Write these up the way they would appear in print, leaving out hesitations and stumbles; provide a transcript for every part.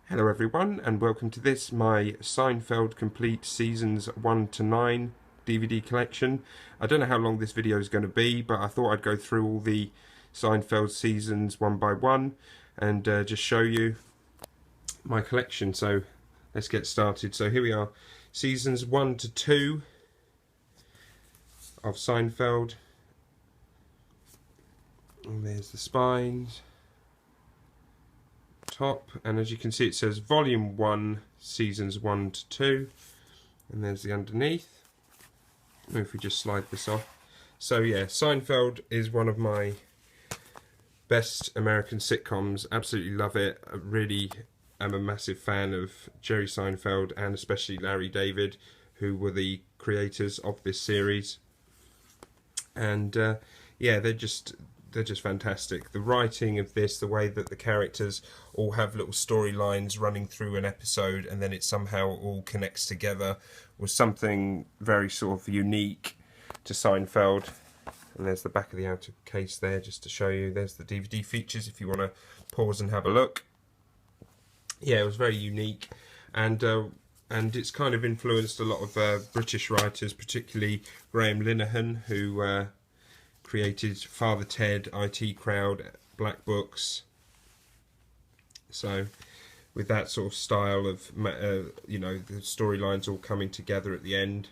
Hello everyone, and welcome to this, my Seinfeld Complete Seasons 1 to 9 DVD collection. I don't know how long this video is going to be, but I thought I'd go through all the Seinfeld seasons one by one and just show you my collection. So let's get started. So here we are, seasons 1 to 2 of Seinfeld. And there's the spines. Top, and as you can see it says volume 1 seasons 1 to 2, and there's the underneath. If we just slide this off. So yeah, Seinfeld is one of my best American sitcoms. Absolutely love it. I really am a massive fan of Jerry Seinfeld and especially Larry David, who were the creators of this series. And yeah, they're just fantastic. The writing of this, the way that the characters all have little storylines running through an episode and then it somehow all connects together, was something very sort of unique to Seinfeld. And there's the back of the outer case there, just to show you. There's the DVD features if you want to pause and have a look. Yeah, it was very unique, and it's kind of influenced a lot of British writers, particularly Graham Linehan, who created Father Ted, IT Crowd, Black Books. So with that sort of style of, you know, the storylines all coming together at the end.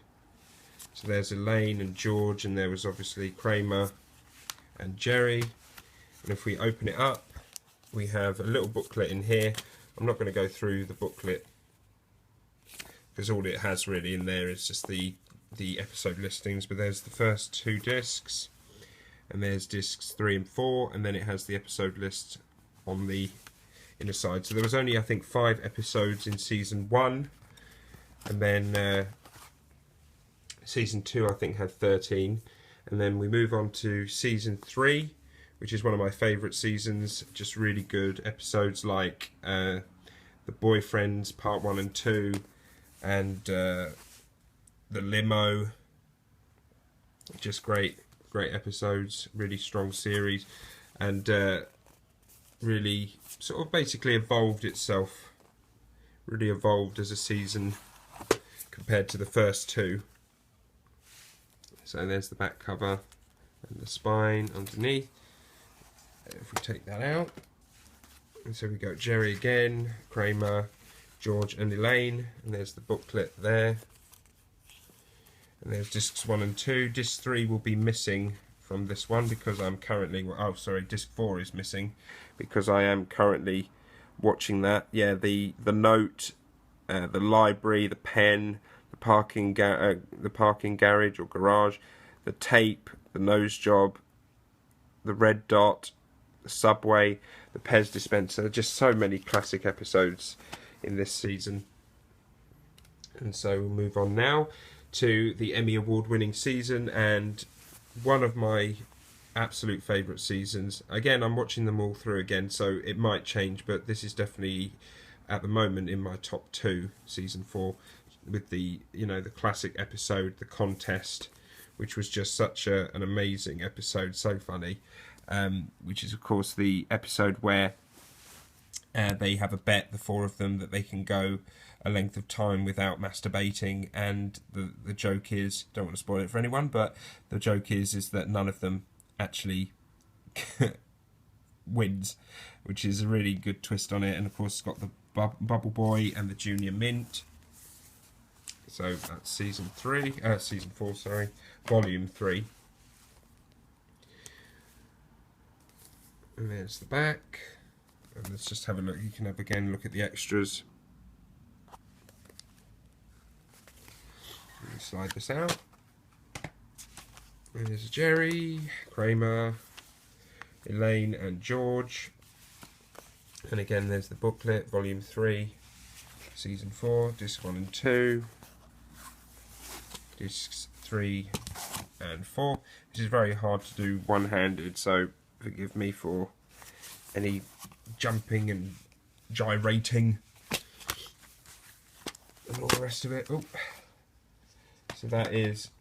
So there's Elaine and George, and there was obviously Kramer and Jerry. And if we open it up, we have a little booklet in here. I'm not going to go through the booklet because all it has really in there is just the episode listings, but there's the first 2 discs. And there's discs 3 and 4, and then it has the episode list on the inner side. So there was only, I think, 5 episodes in season 1, and then season 2 I think had 13, and then we move on to season 3, which is one of my favourite seasons. Just really good episodes like The Boyfriends Part 1 and 2, and The Limo. Just great episodes, really strong series, and really sort of basically evolved itself, really evolved as a season compared to the first 2. So there's the back cover and the spine underneath. If we take that out, and so we got Jerry again, Kramer, George and Elaine, and there's the booklet there. And there's discs 1 and 2. Disc 3 will be missing from this one because I'm currently... Oh, sorry, disc 4 is missing because I am currently watching that. Yeah, the note, the library, the pen, the parking garage or garage, the tape, the nose job, the red dot, the subway, the Pez dispenser. Just so many classic episodes in this season. And so we'll move on now to the Emmy Award winning season, and one of my absolute favourite seasons. Again, I'm watching them all through again, so it might change, but this is definitely at the moment in my top 2, season 4, with the, you know, the classic episode, The Contest, which was just such an amazing episode, so funny, which is of course the episode where they have a bet, the 4 of them, that they can go a length of time without masturbating, and the joke is, don't want to spoil it for anyone, but the joke is that none of them actually wins, which is a really good twist on it. And of course it's got the Bubble Boy and the Junior Mint. So that's season 4, sorry, volume 3. And there's the back. And let's just have a look. You can have again look at the extras. Let me slide this out. And there's Jerry, Kramer, Elaine and George. And again there's the booklet, volume 3, season 4, disc 1 and 2, discs 3 and 4. This is very hard to do one-handed, so forgive me for any jumping and gyrating and all the rest of it. Oh. So that is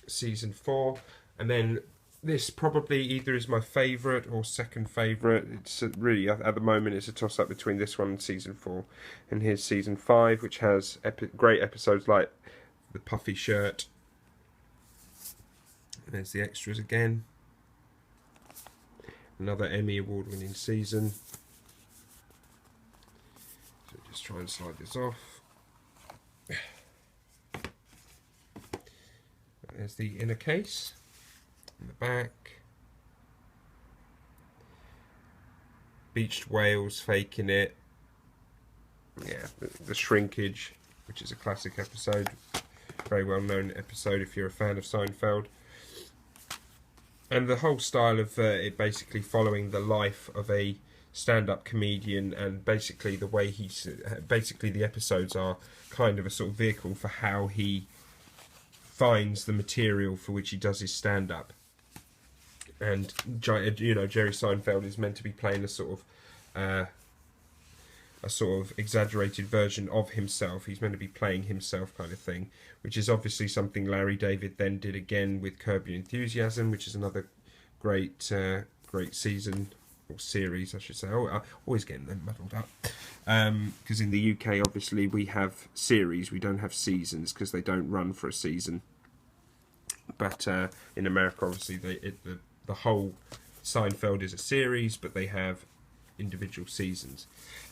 season 4, and then this probably either is my favourite or second favourite. It's really, at the moment, it's a toss-up between this one and season 4. And here's season 5, which has great episodes like the puffy shirt. There's the extras again. Another Emmy award-winning season. So just try and slide this off. There's the inner case. In the back, beached whales faking it. Yeah, the shrinkage, which is a classic episode, very well known episode if you're a fan of Seinfeld. And the whole style of it basically following the life of a stand-up comedian, and basically the way the episodes are kind of a sort of vehicle for how he finds the material for which he does his stand-up. And you know, Jerry Seinfeld is meant to be playing a sort of exaggerated version of himself. He's meant to be playing himself, kind of thing, which is obviously something Larry David then did again with Curb Your Enthusiasm, which is another great season or series, I should say. I'm always getting them muddled up, because in the UK, obviously, we have series. We don't have seasons because they don't run for a season. But in America, obviously, the whole Seinfeld is a series, but they have individual seasons.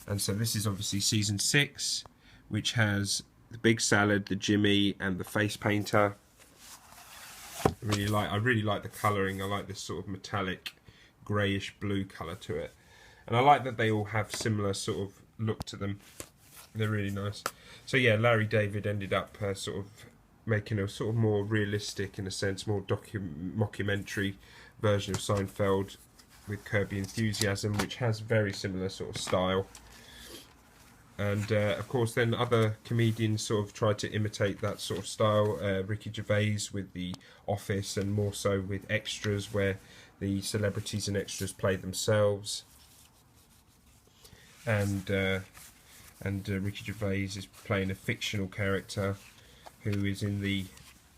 And so this is obviously season 6, which has the big salad, the Jimmy, and the face painter. I really like the colouring. I like this sort of metallic greyish blue colour to it. And I like that they all have similar sort of look to them. They're really nice. So yeah, Larry David ended up sort of making a sort of more realistic, in a sense, more mockumentary version of Seinfeld with Curb Your Enthusiasm, which has very similar sort of style. And of course then other comedians sort of tried to imitate that sort of style. Ricky Gervais with The Office, and more so with Extras, where the celebrities and extras play themselves. And Ricky Gervais is playing a fictional character who is in the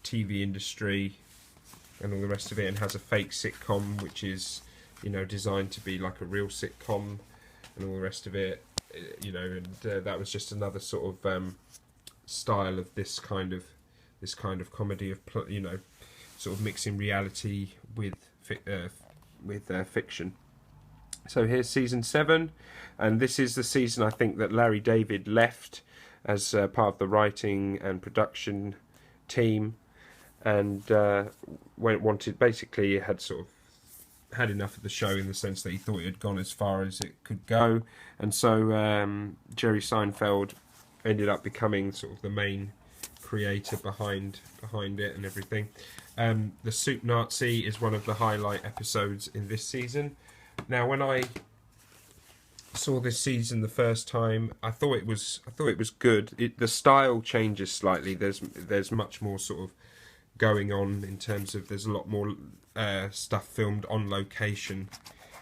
TV industry and all the rest of it, and has a fake sitcom which is, you know, designed to be like a real sitcom and all the rest of it, you know. And that was just another sort of style of this kind of comedy of, you know, sort of mixing reality with fiction. So here's season 7, and this is the season I think that Larry David left as part of the writing and production team, and basically had sort of had enough of the show, in the sense that he thought it had gone as far as it could go. And so Jerry Seinfeld ended up becoming sort of the main creator behind it and everything. The Soup Nazi is one of the highlight episodes in this season. Now, when I saw this season the first time, I thought it was good. The style changes slightly. There's much more sort of going on, in terms of there's a lot more stuff filmed on location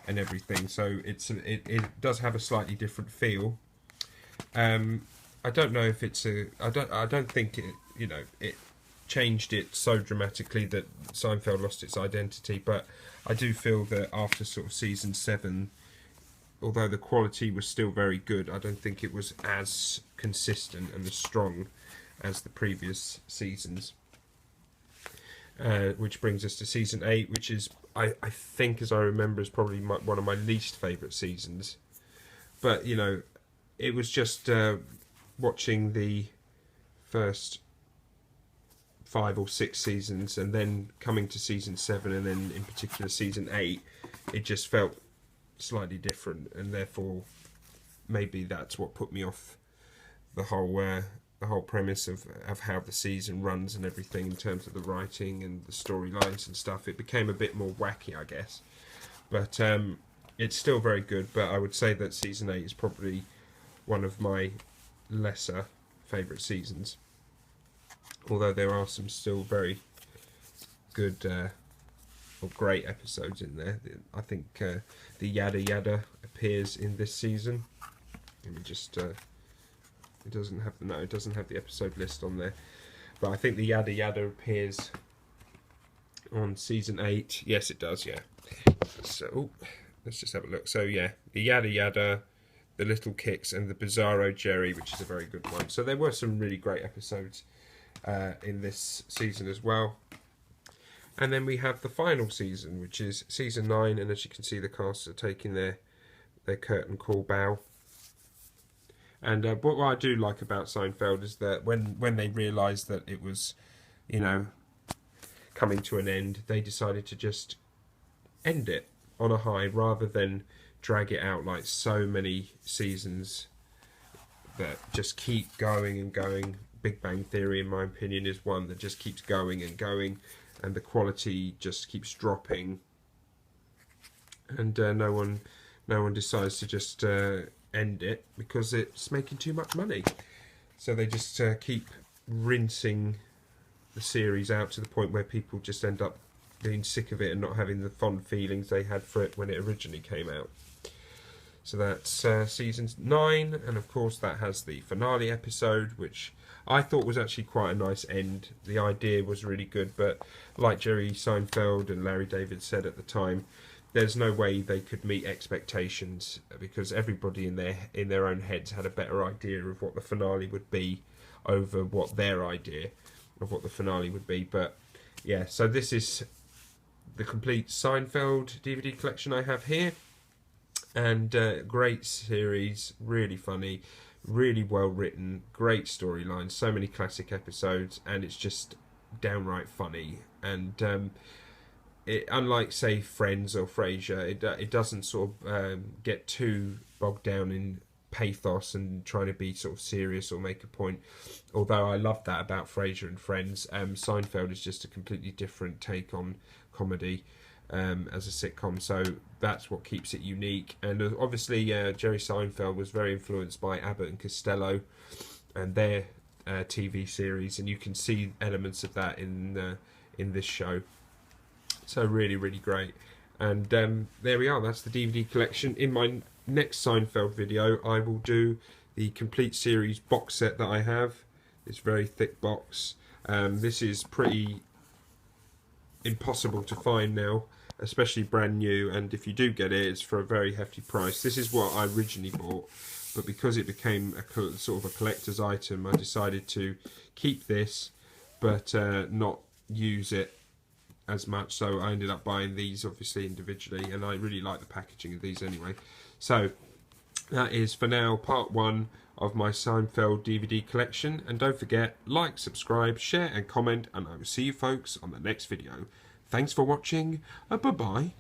and everything. So it does have a slightly different feel. I don't know if it's I don't think it, you know, it changed it so dramatically that Seinfeld lost its identity, but I do feel that after sort of season 7, although the quality was still very good, I don't think it was as consistent and as strong as the previous seasons. Which brings us to season 8, which is, I think, as I remember, is probably one of my least favourite seasons. But, you know, it was just watching the first 5 or 6 seasons, and then coming to season 7, and then in particular season 8, it just felt slightly different, and therefore maybe that's what put me off the whole premise of how the season runs and everything, in terms of the writing and the storylines and stuff. It became a bit more wacky, I guess, but it's still very good. But I would say that season 8 is probably one of my lesser favourite seasons, although there are some still very good or great episodes in there. I think the Yada Yada appears in this season. Let me just it doesn't have the episode list on there, but I think the Yada Yada appears on season 8. Yes, it does, yeah. So, let's just have a look. So, yeah, the Yada Yada, the Little Kicks, and the Bizarro Jerry, which is a very good one. So there were some really great episodes in this season as well. And then we have the final season, which is season 9, and as you can see, the cast are taking their curtain call bow. And what I do like about Seinfeld is that when they realised that it was, you know, coming to an end, they decided to just end it on a high rather than drag it out like so many seasons that just keep going and going. Big Bang Theory, in my opinion, is one that just keeps going and going, and the quality just keeps dropping, and no one decides to just end it because it's making too much money. So they just keep rinsing the series out to the point where people just end up being sick of it and not having the fond feelings they had for it when it originally came out. So that's season 9, and of course that has the finale episode, which I thought was actually quite a nice end. The idea was really good, but like Jerry Seinfeld and Larry David said at the time, there's no way they could meet expectations because everybody in their own heads had a better idea of what the finale would be over what their idea of what the finale would be. But yeah, so this is the complete Seinfeld DVD collection I have here, and great series, really funny, really well written, great storylines, so many classic episodes, and it's just downright funny. And it, unlike say Friends or Frasier, it doesn't sort of get too bogged down in pathos and trying to be sort of serious or make a point. Although I love that about Frasier and Friends, Seinfeld is just a completely different take on comedy as a sitcom, so that's what keeps it unique. And obviously Jerry Seinfeld was very influenced by Abbott and Costello and their TV series, and you can see elements of that in this show. So really, really great. And there we are, that's the DVD collection. In my next Seinfeld video I will do the complete series box set that I have, this very thick box. This is pretty impossible to find now, especially brand new, and if you do get it, it's for a very hefty price. This is what I originally bought, but because it became a sort of a collector's item, I decided to keep this but not use it as much, so I ended up buying these obviously individually, and I really like the packaging of these anyway. So that is for now part 1 of my Seinfeld DVD collection, and don't forget, like, subscribe, share and comment, and I will see you folks on the next video. Thanks for watching, bye bye.